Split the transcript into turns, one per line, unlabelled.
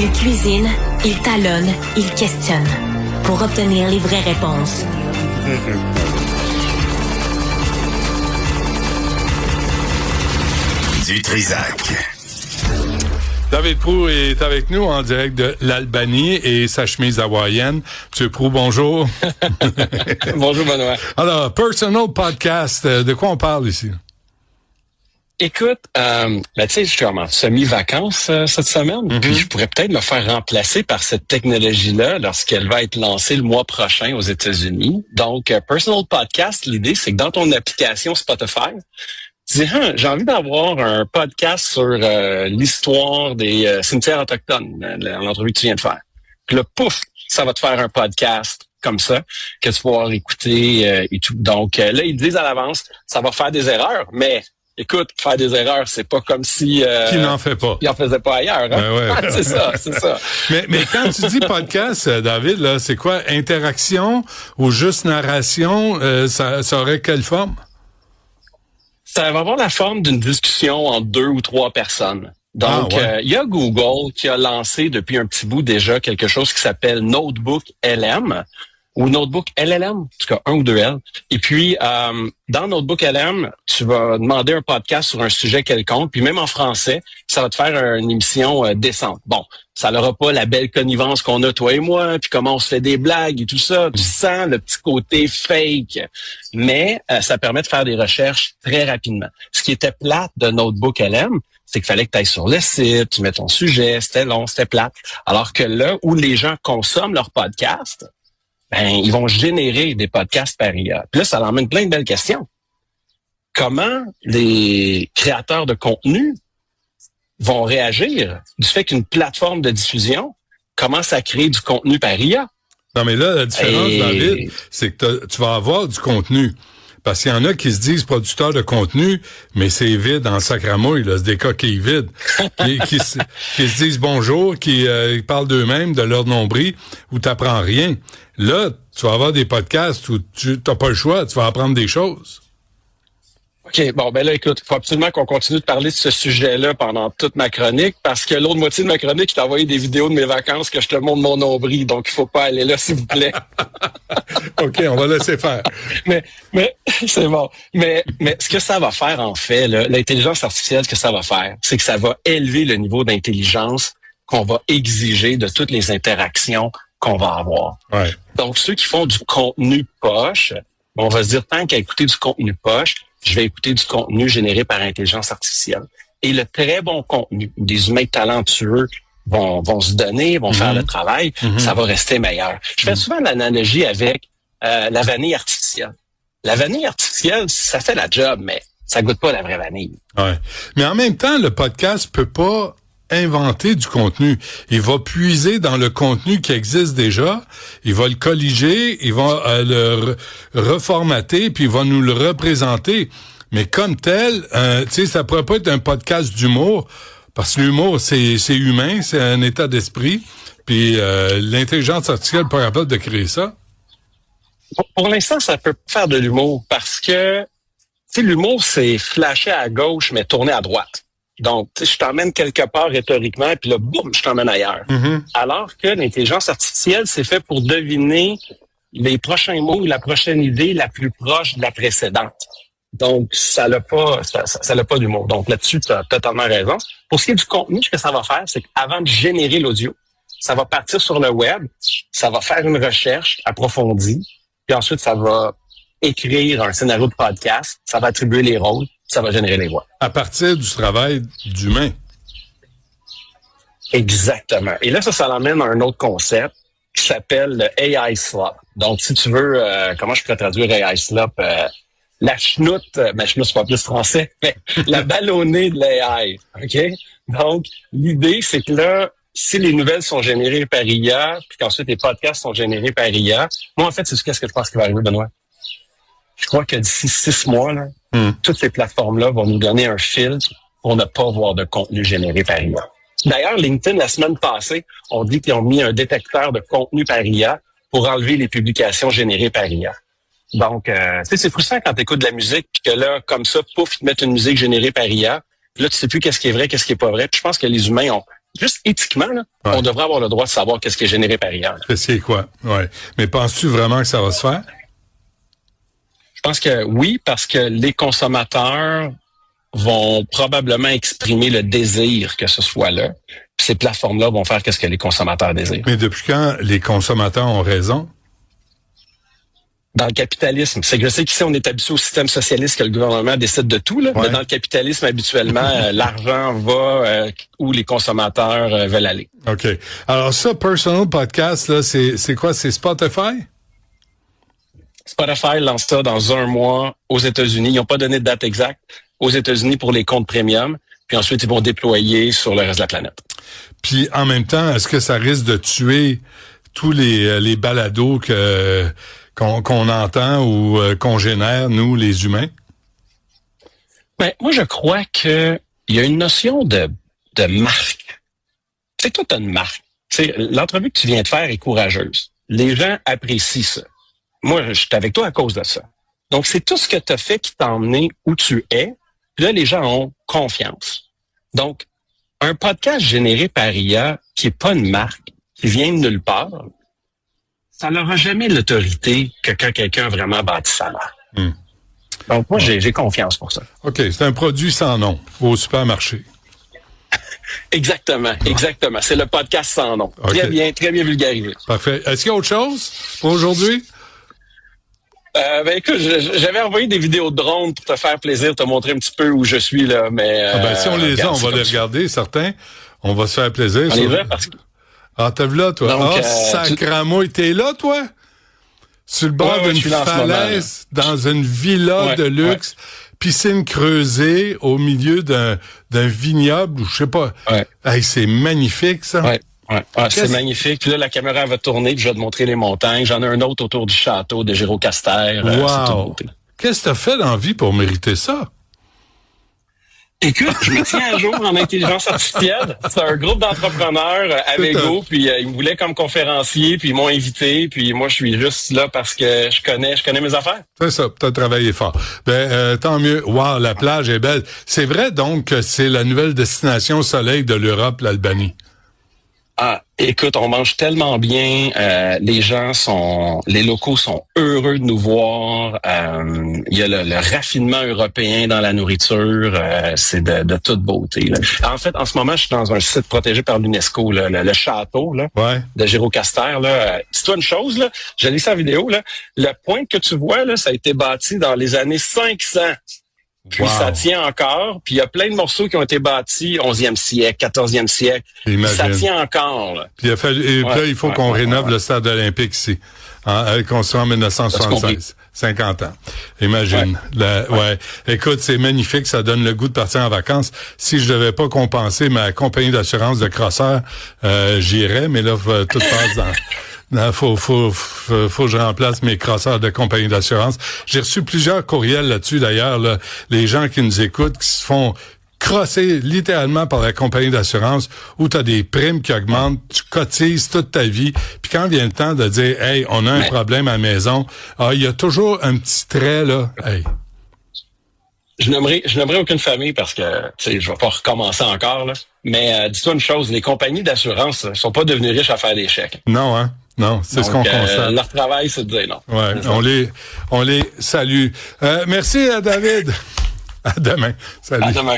Il cuisine, il talonne, il questionne pour obtenir les vraies réponses.
Du Trizac.
David Proulx est avec nous en direct de l'Albanie et sa chemise hawaïenne. Monsieur Proulx, bonjour.
Bonjour, Benoît.
Alors, Personal Podcast, de quoi on parle ici?
Écoute, tu sais, je suis en semi-vacances cette semaine, puis je pourrais peut-être me faire remplacer par cette technologie-là lorsqu'elle va être lancée le mois prochain aux États-Unis. Donc, Personal Podcast, l'idée, c'est que dans ton application Spotify, tu dis, j'ai envie d'avoir un podcast sur l'histoire des cimetières autochtones, l'entrevue que tu viens de faire. Puis là, pouf, ça va te faire un podcast comme ça, que tu vas pouvoir écouter et tout. Donc, là, ils disent à l'avance, ça va faire des erreurs, mais... Écoute, faire des erreurs, c'est pas comme si...
Qui n'en fait pas.
Il en faisait pas ailleurs. Hein?
Ouais.
c'est ça.
Mais quand tu dis podcast, David, là, c'est quoi? Interaction ou juste narration? Ça aurait quelle forme?
Ça va avoir la forme d'une discussion entre 2 ou 3 personnes. Donc, il y a Google qui a lancé depuis un petit bout déjà quelque chose qui s'appelle Notebook LM. Ou Notebook LLM, en tout cas 1 ou 2 L. Et puis, dans Notebook LM, tu vas demander un podcast sur un sujet quelconque, puis même en français, ça va te faire une émission décente. Bon, ça n'aura pas la belle connivence qu'on a, toi et moi, puis comment on se fait des blagues et tout ça. Tu sens le petit côté fake, mais ça permet de faire des recherches très rapidement. Ce qui était plate de Notebook LM, c'est qu'il fallait que tu ailles sur le site, tu mets ton sujet, c'était long, c'était plate. Alors que là, où les gens consomment leur podcast, ils vont générer des podcasts par IA. Puis là, ça l'emmène plein de belles questions. Comment les créateurs de contenu vont réagir du fait qu'une plateforme de diffusion commence à créer du contenu par IA?
Non, mais là, la différence, David, c'est que tu vas avoir du contenu. Parce qu'il y en a qui se disent producteurs de contenu, mais c'est vide en sacramouille, là, c'est des coquilles vides. qui se disent bonjour, qui parlent d'eux-mêmes, de leur nombril, où t'apprends rien. Là, tu vas avoir des podcasts où tu n'as pas le choix, tu vas apprendre des choses.
OK, bon, ben là, écoute, il faut absolument qu'on continue de parler de ce sujet-là pendant toute ma chronique, parce que l'autre moitié de ma chronique, je t'ai envoyé des vidéos de mes vacances que je te montre mon nombril, donc il faut pas aller là, s'il vous plaît.
OK, on va laisser faire.
Mais c'est bon. Mais ce que ça va faire, en fait, là, l'intelligence artificielle, ce que ça va faire, c'est que ça va élever le niveau d'intelligence qu'on va exiger de toutes les interactions qu'on va avoir.
Ouais.
Donc, ceux qui font du contenu poche, on va se dire, tant qu'à écouter du contenu poche, je vais écouter du contenu généré par intelligence artificielle. Et le très bon contenu, des humains talentueux vont se donner, vont faire le travail, ça va rester meilleur. Je fais souvent l'analogie avec la vanille artificielle. La vanille artificielle, ça fait la job, mais ça goûte pas la vraie vanille.
Ouais. Mais en même temps, le podcast peut pas inventer du contenu. Il va puiser dans le contenu qui existe déjà, il va le colliger, il va le reformater, puis il va nous le représenter. Mais comme tel, tu sais, ça pourrait pas être un podcast d'humour, parce que l'humour, c'est humain, c'est un état d'esprit, puis l'intelligence artificielle n'est pas capable de créer ça.
Pour l'instant, ça peut faire de l'humour, parce que, tu sais, l'humour, c'est flasher à gauche, mais tourner à droite. Donc, je t'emmène quelque part rhétoriquement, puis là, boum, je t'emmène ailleurs. Alors que l'intelligence artificielle, c'est fait pour deviner les prochains mots ou la prochaine idée la plus proche de la précédente. Donc, ça n'a pas d'humour. Donc, là-dessus, tu as totalement raison. Pour ce qui est du contenu, ce que ça va faire, c'est qu'avant de générer l'audio, ça va partir sur le web, ça va faire une recherche approfondie, puis ensuite, ça va écrire un scénario de podcast, ça va attribuer les rôles, ça va générer les voix.
À partir du travail d'humain.
Exactement. Et là, ça l'emmène à un autre concept qui s'appelle le AI slop. Donc, si tu veux, comment je pourrais traduire AI slop? La chenoute, chenoute, c'est pas plus français, mais la ballonnée de l'AI. OK? Donc, l'idée, c'est que là, si les nouvelles sont générées par IA, puis qu'ensuite les podcasts sont générés par IA, moi, en fait, c'est qu'est-ce que je pense qui va arriver, Benoît? Je crois que d'ici 6 mois, là, toutes ces plateformes-là vont nous donner un filtre pour ne pas voir de contenu généré par IA. D'ailleurs, LinkedIn, la semaine passée, on dit qu'ils ont mis un détecteur de contenu par IA pour enlever les publications générées par IA. Donc, tu sais, c'est frustrant quand tu écoutes de la musique, puis que là, comme ça, pouf, ils te mettent une musique générée par IA. Puis là, tu sais plus qu'est-ce qui est vrai, qu'est-ce qui est pas vrai. Puis je pense que les humains ont juste éthiquement, là, on devrait avoir le droit de savoir qu'est-ce qui est généré par IA.
C'est quoi? Ouais. Mais penses-tu vraiment que ça va se faire?
Je pense que oui, parce que les consommateurs vont probablement exprimer le désir que ce soit là. Puis ces plateformes-là vont faire qu'est-ce que les consommateurs désirent.
Mais depuis quand les consommateurs ont raison?
Dans le capitalisme, c'est que je sais qu'ici, on est habitué au système socialiste que le gouvernement décide de tout, là, mais dans le capitalisme, habituellement, l'argent va où les consommateurs veulent aller.
OK. Alors ça, Personal Podcast, là, c'est quoi? C'est Spotify?
Spotify lance ça dans 1 mois aux États-Unis. Ils n'ont pas donné de date exacte aux États-Unis pour les comptes premium. Puis ensuite, ils vont déployer sur le reste de la planète.
Puis en même temps, est-ce que ça risque de tuer tous les balados qu'on entend ou qu'on génère, nous, les humains?
Ben, moi, je crois que il y a une notion de marque. Tu sais, toi, tu as une marque. Tu sais, l'entrevue que tu viens de faire est courageuse. Les gens apprécient ça. Moi, je suis avec toi à cause de ça. Donc, c'est tout ce que tu as fait qui t'a emmené où tu es. Puis là, les gens ont confiance. Donc, un podcast généré par IA qui est pas une marque, qui vient de nulle part, ça n'aura jamais l'autorité que quand quelqu'un a vraiment bâti sa marque. Donc, moi, j'ai confiance pour ça.
OK, c'est un produit sans nom au supermarché.
Exactement. C'est le podcast sans nom. Okay. Très bien vulgarisé.
Parfait. Est-ce qu'il y a autre chose pour aujourd'hui?
Ben écoute, j'avais envoyé des vidéos de drone pour te faire plaisir, te montrer un petit peu où je suis là, mais
si on les a, on va les regarder, certains. On va se faire plaisir.
On les a parce que...
Ah, t'es là, toi. Donc, sacramouille, t'es là, toi? Sur le bord d'une falaise, dans une villa de luxe, piscine creusée au milieu d'un vignoble, ou je sais pas. Hey, c'est magnifique, ça.
C'est magnifique. Puis là, la caméra va tourner, puis je vais te montrer les montagnes. J'en ai un autre autour du château de Gyrocaster.
Wow! Qu'est-ce que t'as fait dans la vie pour mériter ça?
Écoute, je me tiens à jour en intelligence artificielle. C'est un groupe d'entrepreneurs à Lego, puis ils me voulaient comme conférencier, puis ils m'ont invité, puis moi je suis juste là parce que je connais mes affaires.
C'est ça, t'as travaillé fort. Tant mieux. Wow, la plage est belle. C'est vrai donc que c'est la nouvelle destination soleil de l'Europe, l'Albanie.
Ah, écoute, on mange tellement bien. Les locaux sont heureux de nous voir. Il y a le raffinement européen dans la nourriture. C'est de toute beauté. Là. En fait, en ce moment, je suis dans un site protégé par l'UNESCO, le château là, de Gyrocaster. Dis-toi une chose, là, j'ai lu ça en vidéo. Là, le point que tu vois, là, ça a été bâti dans les années 500. Puis ça tient encore. Puis il y a plein de morceaux qui ont été bâtis 11e siècle, 14e siècle. Ça tient encore. Là.
Puis là, il faut qu'on rénove le stade olympique ici. Construit en 1976. 50 ans. Imagine. Écoute, c'est magnifique. Ça donne le goût de partir en vacances. Si je devais pas compenser ma compagnie d'assurance de crosseur, j'irais. Mais là, tout passe dans... Non, faut que je remplace mes crosseurs de compagnie d'assurance. J'ai reçu plusieurs courriels là-dessus, d'ailleurs, là, les gens qui nous écoutent, qui se font crosser littéralement par la compagnie d'assurance, où tu as des primes qui augmentent, tu cotises toute ta vie, puis quand vient le temps de dire « Hey, on a un problème à la maison », il y a toujours un petit trait, là. Hey.
Je n'aimerais aucune famille parce que, tu sais, je vais pas recommencer encore, là. Mais dis-toi une chose, les compagnies d'assurance sont pas devenues riches à faire des chèques.
Non, hein? Non, c'est ce qu'on constate.
Leur travail, c'est de dire non.
Ouais, on les salue. Merci à David. À demain. Salut.
À demain.